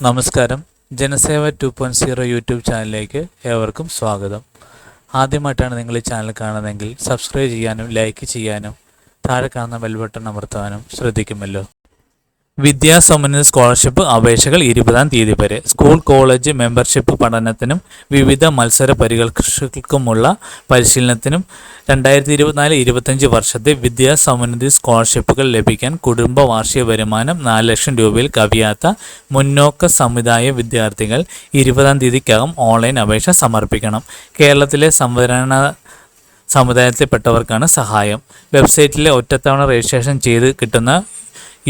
നമസ്കാരം. ജനസേവ 2.0 യൂട്യൂബ് ചാനലിലേക്ക് ഏവർക്കും സ്വാഗതം. ആദ്യമായിട്ടാണ് നിങ്ങൾ ഈ ചാനൽ കാണുന്നതെങ്കിൽ സബ്സ്ക്രൈബ് ചെയ്യാനും ലൈക്ക് ചെയ്യാനും താഴെ കാണുന്ന ബെൽ ബട്ടൺ അമർത്താനും ശ്രദ്ധിക്കുമല്ലോ. വിദ്യാസമ്പന്ന സ്കോളർഷിപ്പ് അപേക്ഷകൾ 20-ാം തീയതി വരെ. സ്കൂൾ കോളേജ് മെമ്പർഷിപ്പ് പഠനത്തിനും വിവിധ മത്സര പരീക്ഷകൾക്കുമുള്ള പരിശീലനത്തിനും 2024-25 വർഷത്തെ വിദ്യാസമ്പന്ന സ്കോളർഷിപ്പുകൾ ലഭിക്കാൻ കുടുംബ വാർഷിക വരുമാനം 4 ലക്ഷം രൂപയിൽ കവിയാത്ത മുന്നോക്ക സമുദായ വിദ്യാർത്ഥികൾ 20-ാം തീയതിക്കകം ഓൺലൈൻ അപേക്ഷ സമർപ്പിക്കണം. കേരളത്തിലെ സംവരണ സമുദായത്തിൽപ്പെട്ടവർക്കാണ് സഹായം. വെബ്സൈറ്റിലെ ഒറ്റത്തവണ രജിസ്ട്രേഷൻ ചെയ്ത് കിട്ടുന്ന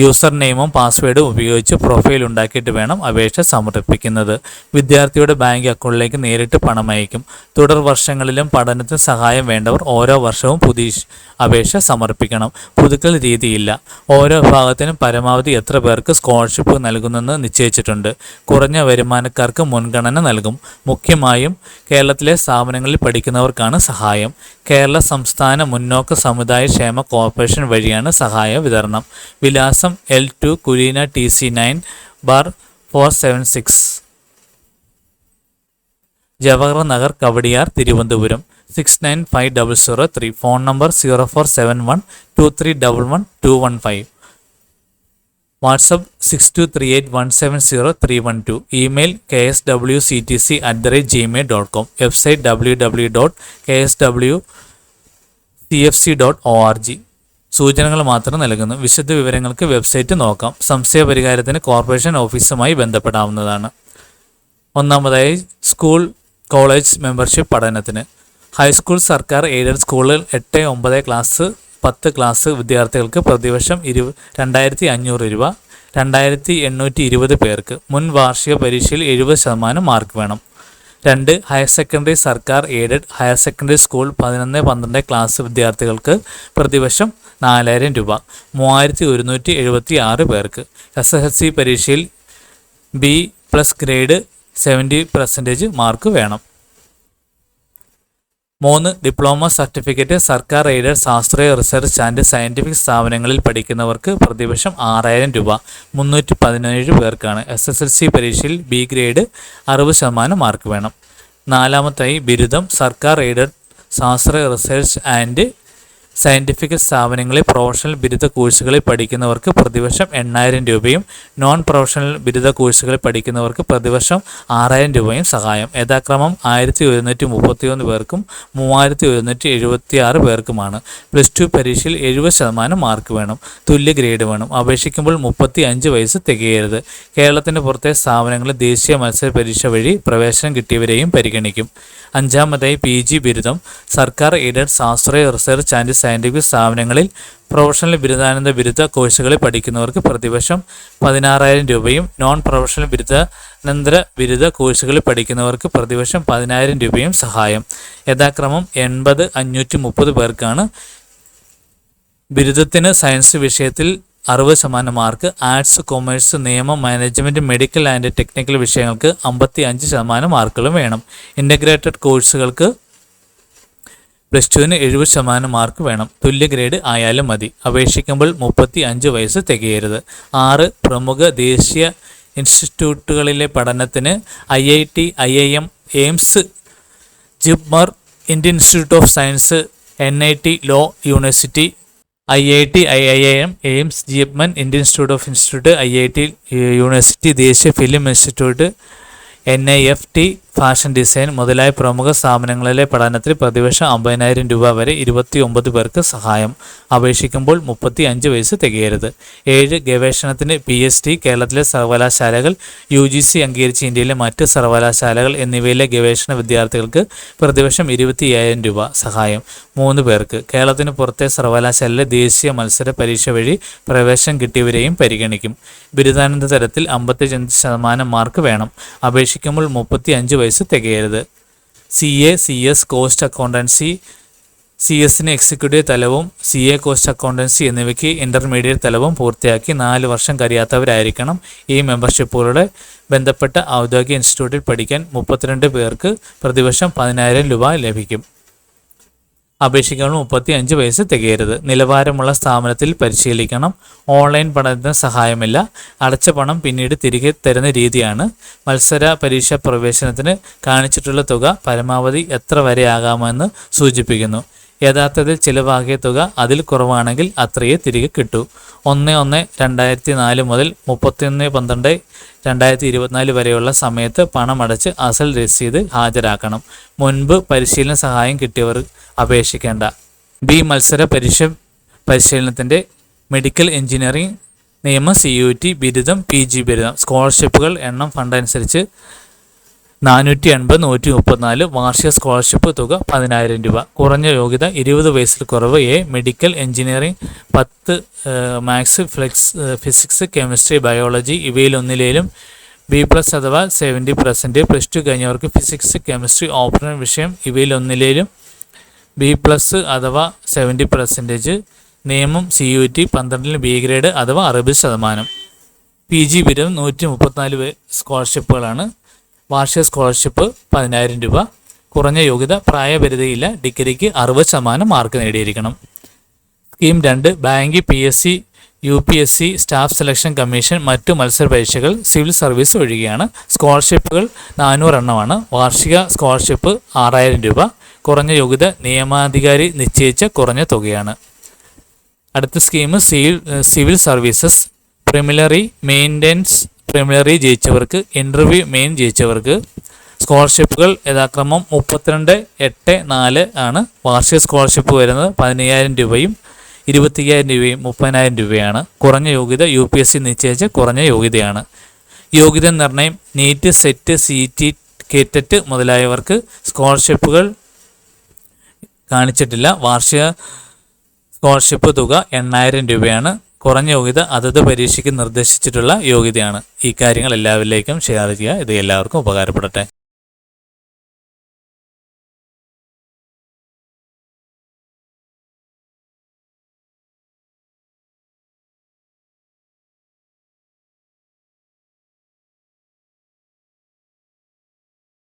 യൂസർ നെയിമും പാസ്വേഡും ഉപയോഗിച്ച് പ്രൊഫൈൽ ഉണ്ടാക്കിയിട്ട് വേണം അപേക്ഷ സമർപ്പിക്കുന്നത്. വിദ്യാർത്ഥിയുടെ ബാങ്ക് അക്കൗണ്ടിലേക്ക് നേരിട്ട് പണം അയക്കും. തുടർ വർഷങ്ങളിലും പഠനത്തിന് സഹായം വേണ്ടവർ ഓരോ വർഷവും പുതിയ അപേക്ഷ സമർപ്പിക്കണം. പുതുക്കൽ രീതിയില്ല. ഓരോ വിഭാഗത്തിനും പരമാവധി എത്ര പേർക്ക് സ്കോളർഷിപ്പ് നൽകുന്നെന്ന് നിശ്ചയിച്ചിട്ടുണ്ട്. കുറഞ്ഞ വരുമാനക്കാർക്ക് മുൻഗണന നൽകും. മുഖ്യമായും കേരളത്തിലെ സ്ഥാപനങ്ങളിൽ പഠിക്കുന്നവർക്കാണ് സഹായം. കേരള സംസ്ഥാന മുന്നോക്ക സമുദായ ക്ഷേമ കോർപ്പറേഷൻ വഴിയാണ് സഹായ വിതരണം. വിലാസം L2 Kuleena TC 9/476 Jawahar Nagar, Kowdiar, Thiruvananthapuram 695003. Phone number 0471231115. WhatsApp 6238170312. Email kswctc@gmail.com. Website www.kswcfc.org. സൂചനകൾ മാത്രം നൽകുന്നു. വിശദ വിവരങ്ങൾക്ക് വെബ്സൈറ്റ് നോക്കാം. സംശയ പരിഹാരത്തിന് കോർപ്പറേഷൻ ഓഫീസുമായി ബന്ധപ്പെടാവുന്നതാണ്. ഒന്നാമതായി സ്കൂൾ കോളേജ് മെമ്പർഷിപ്പ് പഠനത്തിന്. ഹൈസ്കൂൾ സർക്കാർ എയ്ഡഡ് സ്കൂളുകൾ 8, 9 ക്ലാസ് 10 ക്ലാസ് വിദ്യാർത്ഥികൾക്ക് പ്രതിവർഷം 2500 രൂപ. 2820 പേർക്ക്. മുൻ വാർഷിക പരീക്ഷയിൽ 70% മാർക്ക് വേണം. 2. ഹയർ സെക്കൻഡറി സർക്കാർ aided higher secondary school 11, 12 class വിദ്യാർത്ഥികൾക്ക് പ്രതിവർഷം 4000 രൂപ. 3176 പേർക്ക്. SSLC പരീക്ഷയിൽ B+ ഗ്രേഡ് 70% മാർക്ക് വേണം. 3. ഡിപ്ലോമ സർട്ടിഫിക്കറ്റ് സർക്കാർ എയ്ഡഡ് ശാസ്ത്രീയ റിസർച്ച് ആൻഡ് സയൻറ്റിഫിക് സ്ഥാപനങ്ങളിൽ പഠിക്കുന്നവർക്ക് പ്രതിവർഷം 6000 രൂപ. 317 പേർക്കാണ്. SSLC പരീക്ഷയിൽ B ഗ്രേഡ് 60% മാർക്ക് വേണം. 4. ബിരുദം സർക്കാർ എയ്ഡഡ് ശാസ്ത്രീയ റിസർച്ച് ആൻഡ് സയൻറ്റിഫിക് സ്ഥാപനങ്ങളിൽ പ്രൊഫഷണൽ ബിരുദ കോഴ്സുകളിൽ പഠിക്കുന്നവർക്ക് പ്രതിവർഷം 8000 രൂപയും നോൺ പ്രൊഫഷണൽ ബിരുദ കോഴ്സുകളിൽ പഠിക്കുന്നവർക്ക് പ്രതിവർഷം 6000 രൂപയും സഹായം. യഥാക്രമം 1131 പേർക്കും 3176 പേർക്കുമാണ്. +2 പരീക്ഷയിൽ 70% മാർക്ക് വേണം. തുല്യ ഗ്രേഡ് വേണം. അപേക്ഷിക്കുമ്പോൾ 35 വയസ്സ് തികയരുത്. കേരളത്തിന് പുറത്തെ സ്ഥാപനങ്ങളിൽ ദേശീയ മത്സര പരീക്ഷ വഴി പ്രവേശനം കിട്ടിയവരെയും പരിഗണിക്കും. 5. PG ബിരുദം സർക്കാർ എയ്ഡഡ് ശാസ്ത്രീയ റിസർച്ച് ആൻഡ് സയൻറ്റിഫിക് സ്ഥാപനങ്ങളിൽ പ്രൊഫഷണൽ ബിരുദാനന്തര ബിരുദ കോഴ്സുകളിൽ പഠിക്കുന്നവർക്ക് പ്രതിവർഷം 16000 രൂപയും നോൺ പ്രൊഫഷണൽ ബിരുദാനന്തര ബിരുദ കോഴ്സുകളിൽ പഠിക്കുന്നവർക്ക് പ്രതിവർഷം 10000 രൂപയും സഹായം. യഥാക്രമം 80, 530 പേർക്കാണ്. ബിരുദത്തിന് സയൻസ് വിഷയത്തിൽ 60% മാർക്ക്. ആർട്സ്, കൊമേഴ്സ്, നിയമം, മാനേജ്മെൻറ്റ്, മെഡിക്കൽ ആൻഡ് ടെക്നിക്കൽ വിഷയങ്ങൾക്ക് 55% മാർക്കുകളും വേണം. ഇൻ്റഗ്രേറ്റഡ് കോഴ്സുകൾക്ക് +2-ന് 70% മാർക്ക് വേണം. തുല്യ ഗ്രേഡ് ആയാലും മതി. അപേക്ഷിക്കുമ്പോൾ 35 വയസ്സ് തികയരുത്. 6. പ്രമുഖ ദേശീയ ഇൻസ്റ്റിറ്റ്യൂട്ടുകളിലെ പഠനത്തിന് IIT, IIM, AIIMS, JIPMER, Indian institute of science, NIT law university, IIT, IIM, AIIMS, JIPMER, Indian institute, IIT university, ദേശീയ film institute, NIFT, fashion design മുതലായ പ്രമുഖ സ്ഥാപനങ്ങളിലെ പഠനത്തിൽ പ്രതിവർഷം 50000 രൂപ വരെ 29 പേർക്ക് സഹായം. അപേക്ഷിക്കുമ്പോൾ 35 വയസ്സ് തികയരുത്. 7. ഗവേഷണത്തിന് PhD കേരളത്തിലെ സർവകലാശാലകൾ, UGC അംഗീകരിച്ച ഇന്ത്യയിലെ മറ്റ് സർവകലാശാലകൾ എന്നിവയിലെ ഗവേഷണ വിദ്യാർത്ഥികൾക്ക് പ്രതിവർഷം 25000 രൂപ സഹായം. 3 പേർക്ക്. കേരളത്തിന് പുറത്തെ സർവകലാശാലയിലെ ദേശീയ മത്സര പരീക്ഷ വഴി പ്രവേശനം കിട്ടിയവരെയും പരിഗണിക്കും. ബിരുദാനന്തര തലത്തിൽ 55% മാർക്ക് വേണം. അപേക്ഷിക്കുമ്പോൾ 35 വയസ്സ് തികയരുത്. CA, CS, കോസ്റ്റ് അക്കൗണ്ടൻസി, CS-ന് എക്സിക്യൂട്ടീവ് തലവും CA കോസ്റ്റ് അക്കൗണ്ടൻസി എന്നിവയ്ക്ക് ഇൻ്റർമീഡിയറ്റ് തലവും പൂർത്തിയാക്കി 4 വർഷം കഴിയാത്തവരായിരിക്കണം. ഈ മെമ്പർഷിപ്പുകളുടെ ബന്ധപ്പെട്ട ഔദ്യോഗിക ഇൻസ്റ്റിറ്റ്യൂട്ടിൽ പഠിക്കാൻ 32 പേർക്ക് പ്രതിവർഷം 10000 രൂപ ലഭിക്കും. അപേക്ഷിക്കുമ്പോൾ 35 വയസ്സ് തികയരുത്. നിലവാരമുള്ള സ്ഥാപനത്തിൽ പരിശീലിക്കണം. ഓൺലൈൻ പഠനത്തിന് സഹായമില്ല. അടച്ച പണം പിന്നീട് തിരികെ തരുന്ന രീതിയാണ്. മത്സര പരീക്ഷാ പ്രവേശനത്തിന് കാണിച്ചിട്ടുള്ള തുക പരമാവധി എത്ര വരെ ആകാമെന്ന് സൂചിപ്പിക്കുന്നു. യഥാർത്ഥത്തിൽ ചിലവാക്കിയ തുക അതിൽ കുറവാണെങ്കിൽ അത്രയേ തിരികെ കിട്ടൂ. 1/1/2004 മുതൽ 31/12/2024 വരെയുള്ള സമയത്ത് പണമടച്ച് അസൽ രസീത് ഹാജരാക്കണം. മുൻപ് പരിശീലന സഹായം കിട്ടിയവർ അപേക്ഷിക്കേണ്ട. ബി. മത്സര പരിശീലനത്തിൻ്റെ മെഡിക്കൽ എഞ്ചിനീയറിംഗ് നിയമം, CUT ബിരുദം, PG ബിരുദം. സ്കോളർഷിപ്പുകൾ എണ്ണം ഫണ്ട് അനുസരിച്ച് 480, 134. വാർഷിക സ്കോളർഷിപ്പ് തുക 10,000 രൂപ. കുറഞ്ഞ യോഗ്യത 20 വയസ്സിൽ കുറവ്. A. Medical engineering 10 maths, physics, chemistry, biology ഇവയിലൊന്നിലേലും B+ അഥവാ 70%. +2 കഴിഞ്ഞവർക്ക് ഫിസിക്സ്, കെമിസ്ട്രി ഓപ്ഷണൽ വിഷയം ഇവയിലൊന്നിലേലും B+ അഥവാ 70%. നിയമം, CUT 12 B ഗ്രേഡ് അഥവാ 60%. PG ബിരുദം 134 സ്കോളർഷിപ്പുകളാണ്. വാർഷിക സ്കോളർഷിപ്പ് 10,000 രൂപ. കുറഞ്ഞ യോഗ്യത, പ്രായപരിധിയില്ല. ഡിഗ്രിക്ക് 60% മാർക്ക് നേടിയിരിക്കണം. Scheme 2. Bank, PSC, UPSC, staff selection commission, മറ്റു മത്സര പരീക്ഷകൾ, സിവിൽ സർവീസ് ഒഴികെയാണ്. സ്കോളർഷിപ്പുകൾ 400 എണ്ണമാണ്. വാർഷിക സ്കോളർഷിപ്പ് 6,000 രൂപ. കുറഞ്ഞ യോഗ്യത നിയമാധികാരി നിശ്ചയിച്ച കുറഞ്ഞ തുകയാണ്. അടുത്ത സ്കീം സിവിൽ സർവീസസ്. പ്രിലിമിനറി ജയിച്ചവർക്ക്, ഇൻ്റർവ്യൂ മെയിൻ ജയിച്ചവർക്ക്. സ്കോളർഷിപ്പുകൾ യഥാക്രമം 32/8/4 ആണ്. വാർഷിക സ്കോളർഷിപ്പ് വരുന്നത് 15,000 രൂപയും 25,000 രൂപയും 30,000 രൂപയാണ്. കുറഞ്ഞ യോഗ്യത UPSC നിശ്ചയിച്ച കുറഞ്ഞ യോഗ്യതയാണ്. യോഗ്യത നിർണ്ണയം നീറ്റ്, സെറ്റ്, CT, കേറ്ററ്റ് മുതലായവർക്ക് സ്കോളർഷിപ്പുകൾ കാണിച്ചിട്ടില്ല. വാർഷിക സ്കോളർഷിപ്പ് തുക 8,000 രൂപയാണ്. കുറഞ്ഞ യോഗ്യത അതത് പരീക്ഷയ്ക്ക് നിർദ്ദേശിച്ചിട്ടുള്ള യോഗ്യതയാണ്. ഈ കാര്യങ്ങൾ എല്ലാവരിലേക്കും ഷെയർ ചെയ്യുക. ഇത് എല്ലാവർക്കും ഉപകാരപ്പെടട്ടെ.